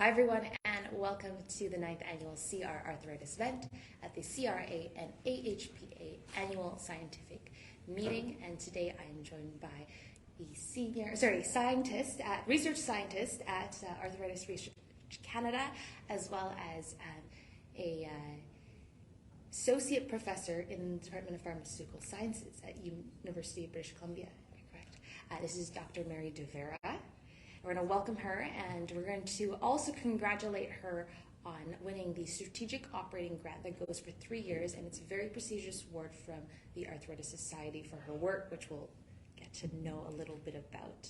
Hi everyone, and welcome to the 9th annual CR Arthritis event at the CRA and AHPA annual scientific meeting. And today I am joined by a research scientist at Arthritis Research Canada, as well as a associate professor in the Department of Pharmaceutical Sciences at University of British Columbia. Correct. This is Dr. Mary Vera. We're going to welcome her, and we're going to also congratulate her on winning the Strategic Operating Grant that goes for 3 years, and it's a very prestigious award from the Arthritis Society for her work, which we'll get to know a little bit about.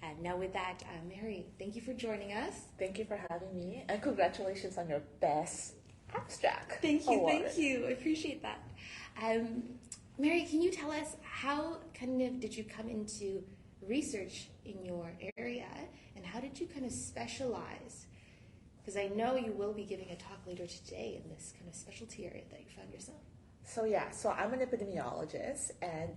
And now with that, Mary, thank you for joining us. Thank you for having me, and congratulations on your best abstract award. Thank you. I appreciate that. Mary, can you tell us how did you come into research in your area, and how did you kind of specialize? Because I know you will be giving a talk later today in this kind of specialty area that you found yourself. So I'm an epidemiologist, and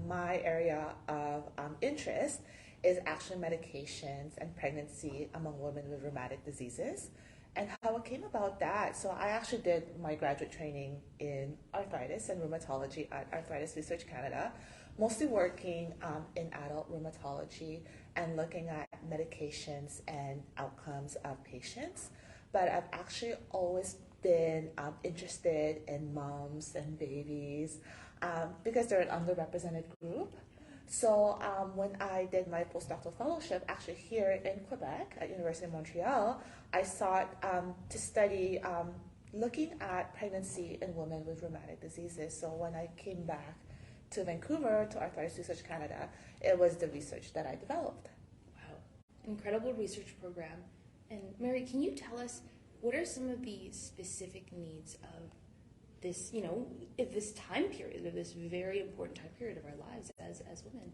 my area of interest is actually medications and pregnancy among women with rheumatic diseases. And how it came about that, so I actually did my graduate training in arthritis and rheumatology at Arthritis Research Canada, mostly working in adult rheumatology and looking at medications and outcomes of patients. But I've actually always been interested in moms and babies because they're an underrepresented group. So when I did my postdoctoral fellowship, actually here in Quebec at University of Montreal, I sought to study looking at pregnancy in women with rheumatic diseases. So when I came back to Vancouver, to Arthritis Research Canada, it was the research that I developed. Wow, incredible research program. And Mary, can you tell us what are some of the specific needs of this, this time period, of this very important time period of our lives as women?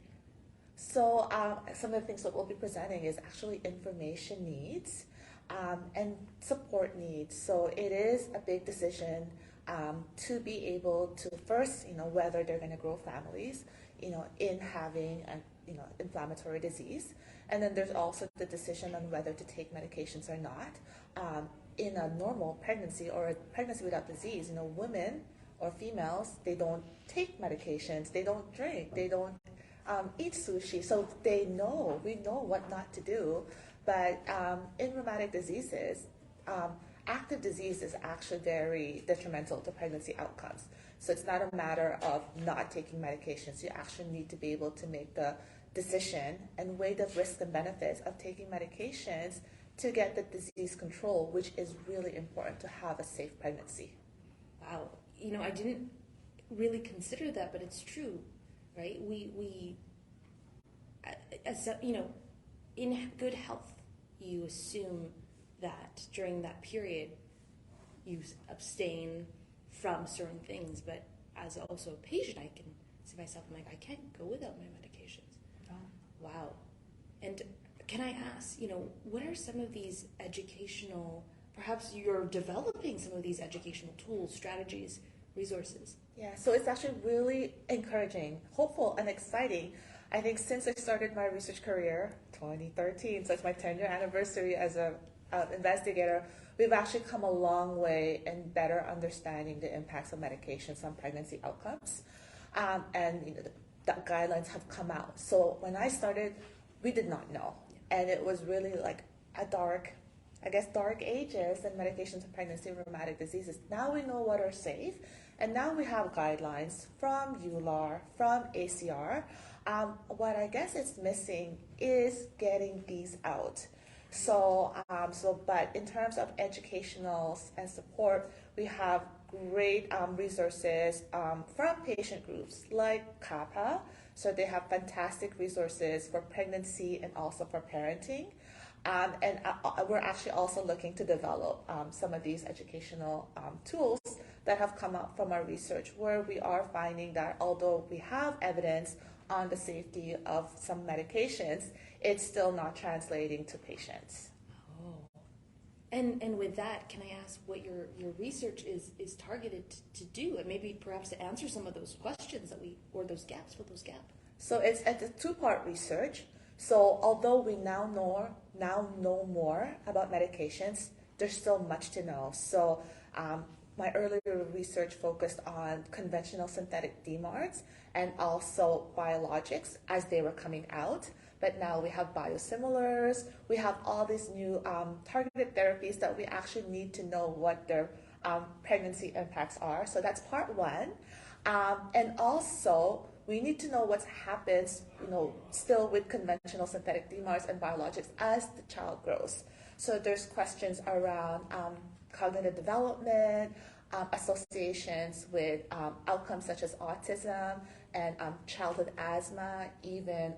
So some of the things that we'll be presenting is actually information needs and support needs. So it is a big decision to be able to first, whether they're going to grow families, in having an, inflammatory disease. And then there's also the decision on whether to take medications or not. In a normal pregnancy or a pregnancy without disease, women or females, they don't take medications, they don't drink, they don't eat sushi, so we know what not to do. But in rheumatic diseases, active disease is actually very detrimental to pregnancy outcomes. So it's not a matter of not taking medications. You actually need to be able to make the decision and weigh the risks and benefits of taking medications to get the disease control, which is really important to have a safe pregnancy. Wow. I didn't really consider that, but it's true, right? We in good health, you assume that during that period you abstain from certain things, but as also a patient, I can see myself, I'm like, I can't go without my medications. Oh. Wow. And can I ask, what are some of these educational, perhaps you're developing some of these educational tools, strategies, resources? Yeah, so it's actually really encouraging, hopeful, and exciting. I think since I started my research career, 2013, so it's my 10-year anniversary as an investigator, we've actually come a long way in better understanding the impacts of medications on pregnancy outcomes. And the guidelines have come out. So when I started, we did not know. And it was really like a dark ages and medications in pregnancy and rheumatic diseases. Now we know what are safe, and now we have guidelines from EULAR, from ACR. What I guess is missing is getting these out. But in terms of educational and support, we have great resources from patient groups like CAPA. So they have fantastic resources for pregnancy and also for parenting. And we're actually also looking to develop some of these educational tools that have come out from our research, where we are finding that although we have evidence on the safety of some medications, it's still not translating to patients. Oh. And with that, can I ask what your research is targeted to do, and maybe perhaps to answer some of those questions or those gaps? So it's a two-part research. So although we now know more about medications, there's still much to know. So my earlier research focused on conventional synthetic DMARDs and also biologics as they were coming out. But now we have biosimilars, we have all these new targeted therapies that we actually need to know what their pregnancy impacts are. So that's part one. And also, we need to know what happens, still with conventional synthetic DMARDs and biologics as the child grows. So there's questions around cognitive development, associations with outcomes such as autism and childhood asthma, even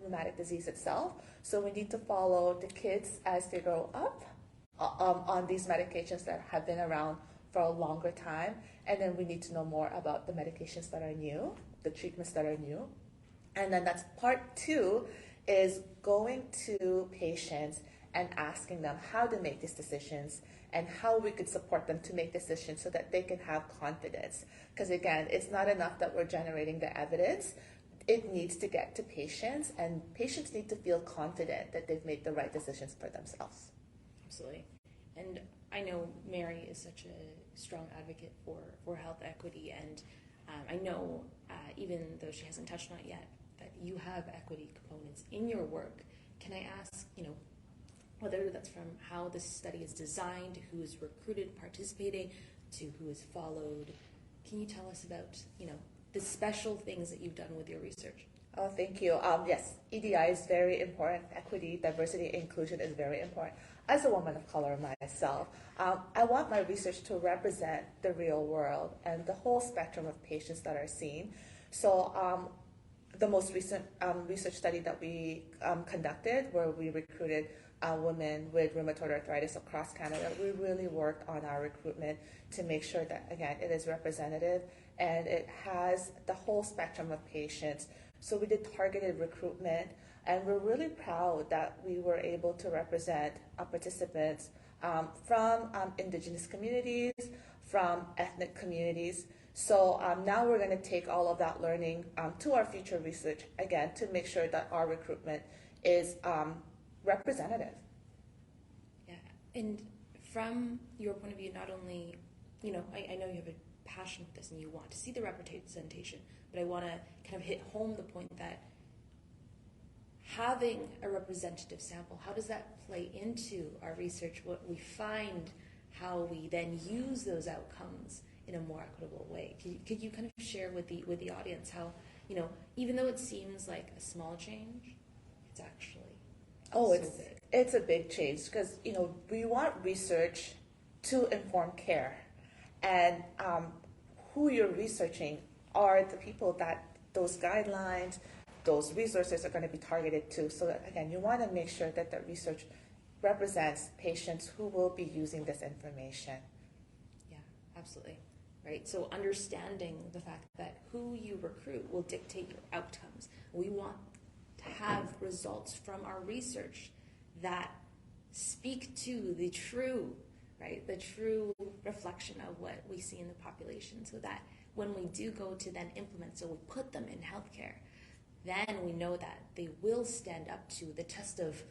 rheumatic disease itself. So we need to follow the kids as they grow up on these medications that have been around for a longer time. And then we need to know more about the medications that are new, the treatments that are new. And then that's part two, is going to patients and asking them how to make these decisions and how we could support them to make decisions so that they can have confidence. Because again, it's not enough that we're generating the evidence. It needs to get to patients, and patients need to feel confident that they've made the right decisions for themselves. Absolutely. And I know Mary is such a strong advocate for health equity, and I know, even though she hasn't touched on it yet, that you have equity components in your work. Can I ask, whether that's from how the study is designed, who is recruited, participating, to who is followed? Can you tell us about, the special things that you've done with your research? Oh, thank you. Yes, EDI is very important. Equity, diversity, inclusion is very important. As a woman of color myself, I want my research to represent the real world and the whole spectrum of patients that are seen. So the most recent research study that we conducted, where we recruited women with rheumatoid arthritis across Canada, we really worked on our recruitment to make sure that, again, it is representative and it has the whole spectrum of patients. So we did targeted recruitment, and we're really proud that we were able to represent participants from Indigenous communities, from ethnic communities. So now we're going to take all of that learning to our future research, again, to make sure that our recruitment is representative. Yeah, and from your point of view, not only, I know you have a passion for this and you want to see the representation, but I want to kind of hit home the point that having a representative sample, how does that play into our research, what we find, how we then use those outcomes in a more equitable way? Could you kind of share with the audience how, even though it seems like a small change, it's actually big. It's a big change, because we want research to inform care, and who you're researching are the people that those guidelines, those resources are going to be targeted to. So that, again, you want to make sure that the research represents patients who will be using this information. Yeah, absolutely. Right. So understanding the fact that who you recruit will dictate your outcomes. We want to have results from our research that speak to the true reflection of what we see in the population, so that when we do go to then implement, so we put them in healthcare, then we know that they will stand up to the test of,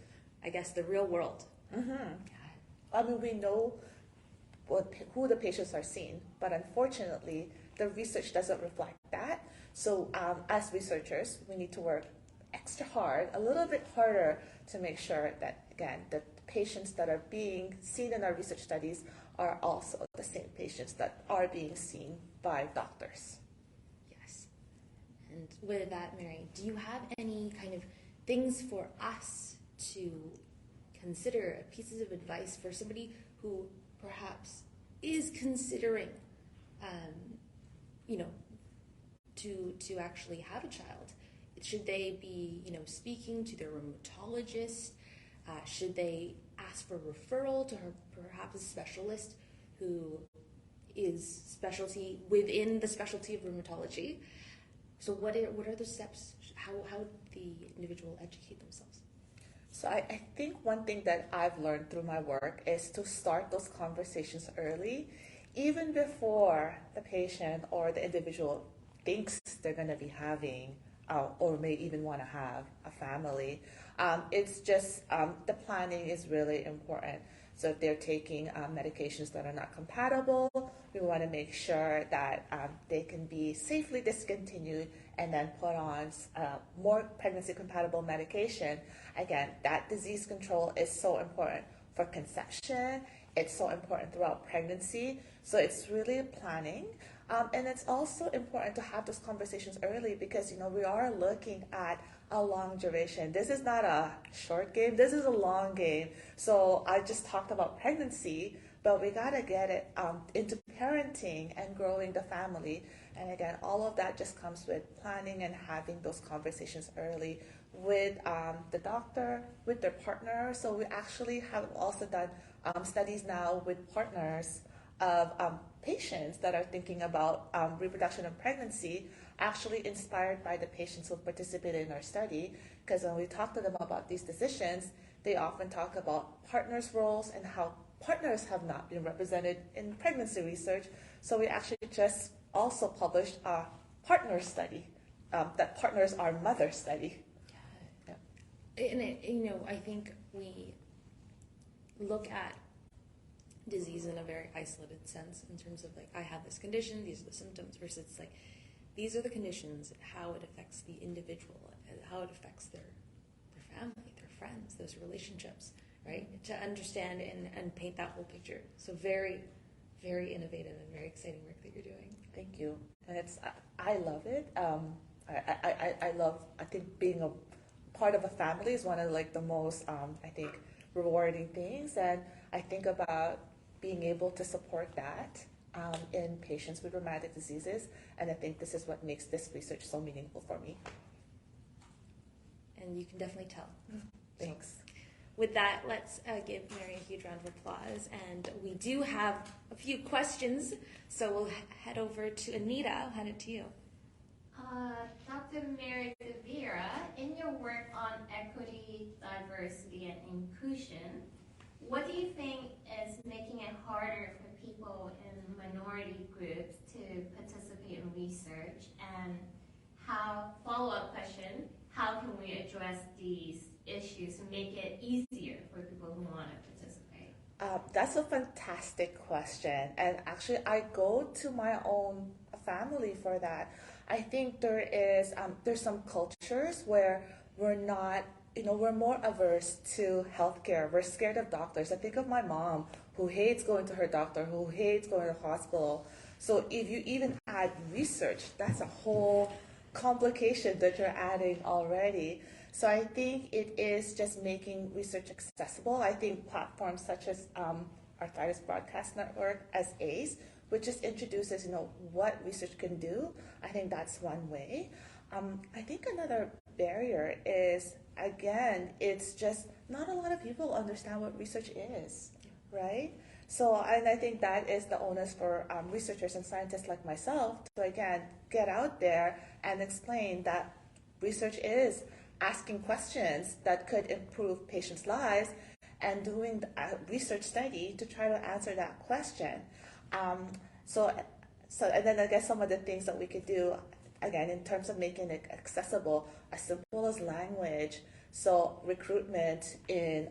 I guess, the real world. Mm-hmm. We know who the patients are seeing, but unfortunately, the research doesn't reflect that. So as researchers, we need to work extra hard, a little bit harder, to make sure that, again, the patients that are being seen in our research studies are also the same patients that are being seen by doctors. Yes. And with that, Mary, do you have any kind of things for us to consider, pieces of advice for somebody who perhaps is considering, to actually have a child? Should they be, speaking to their rheumatologist? Should they ask for referral to perhaps a specialist who is specialty within the specialty of rheumatology? So what are the steps? How the individual educate themselves? So I think one thing that I've learned through my work is to start those conversations early, even before the patient or the individual thinks they're going to be having or may even want to have a family. It's just the planning is really important. So if they're taking medications that are not compatible, we want to make sure that they can be safely discontinued and then put on more pregnancy-compatible medication. Again, that disease control is so important for conception. It's so important throughout pregnancy. So it's really planning. And it's also important to have those conversations early because, we are looking at a long duration. This is not a short game. This is a long game. So I just talked about pregnancy, but we got to get it into parenting and growing the family. And again, all of that just comes with planning and having those conversations early with the doctor, with their partner. So we actually have also done studies now with partners of patients that are thinking about reproduction and pregnancy, actually inspired by the patients who participated in our study. Because when we talk to them about these decisions, they often talk about partners' roles and how partners have not been represented in pregnancy research. So we actually just also published a partner study, that partners are mother study. Yeah. And I think we look at disease in a very isolated sense in terms of I have this condition, these are the symptoms, versus these are the conditions, how it affects the individual, how it affects their family, their friends, those relationships, right? To understand and paint that whole picture. So very, very innovative and very exciting work that you're doing. Thank you. And I love it. I think being a part of a family is one of the most, I think, rewarding things. And I think about being able to support that in patients with rheumatic diseases. And I think this is what makes this research so meaningful for me. And you can definitely tell. Thanks. So, with that, let's give Mary a huge round of applause. And we do have a few questions, so we'll head over to Anita. I'll hand it to you. Dr. Mary Vera, in your work on equity, diversity, and inclusion, what do you think is making it harder for people in minority groups to participate in research? And follow-up question, how can we address these issues and make it easier for people who want to participate? That's a fantastic question. And actually, I go to my own family for that. I think there's some cultures where we're not, we're more averse to healthcare. We're scared of doctors. I think of my mom who hates going to her doctor, who hates going to the hospital. So if you even add research, that's a whole complication that you're adding already. So I think it is just making research accessible. I think platforms such as Arthritis Broadcast Network as ACE, which just introduces, what research can do. I think that's one way. I think another barrier is, again, it's just not a lot of people understand what research is, right? So, and I think that is the onus for researchers and scientists like myself to, again, get out there and explain that research is asking questions that could improve patients' lives and doing a research study to try to answer that question. So, and then I guess some of the things that we could do, again, in terms of making it accessible, as simple as language. So recruitment in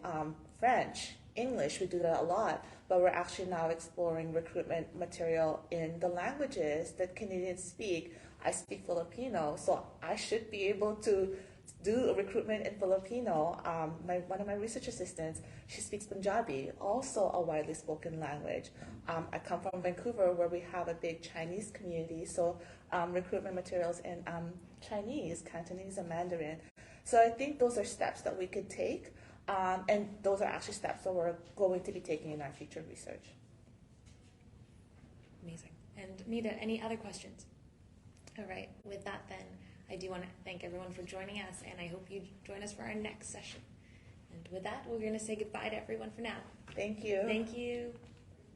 French, English, we do that a lot, but we're actually now exploring recruitment material in the languages that Canadians speak. I speak Filipino, so I should be able to do a recruitment in Filipino. One of my research assistants, she speaks Punjabi, also a widely spoken language. I come from Vancouver, where we have a big Chinese community, so recruitment materials in Chinese, Cantonese, and Mandarin. So I think those are steps that we could take, and those are actually steps that we're going to be taking in our future research. Amazing. And Nita, any other questions? All right, with that then, I do want to thank everyone for joining us, and I hope you join us for our next session. And with that, we're going to say goodbye to everyone for now. Thank you. Thank you.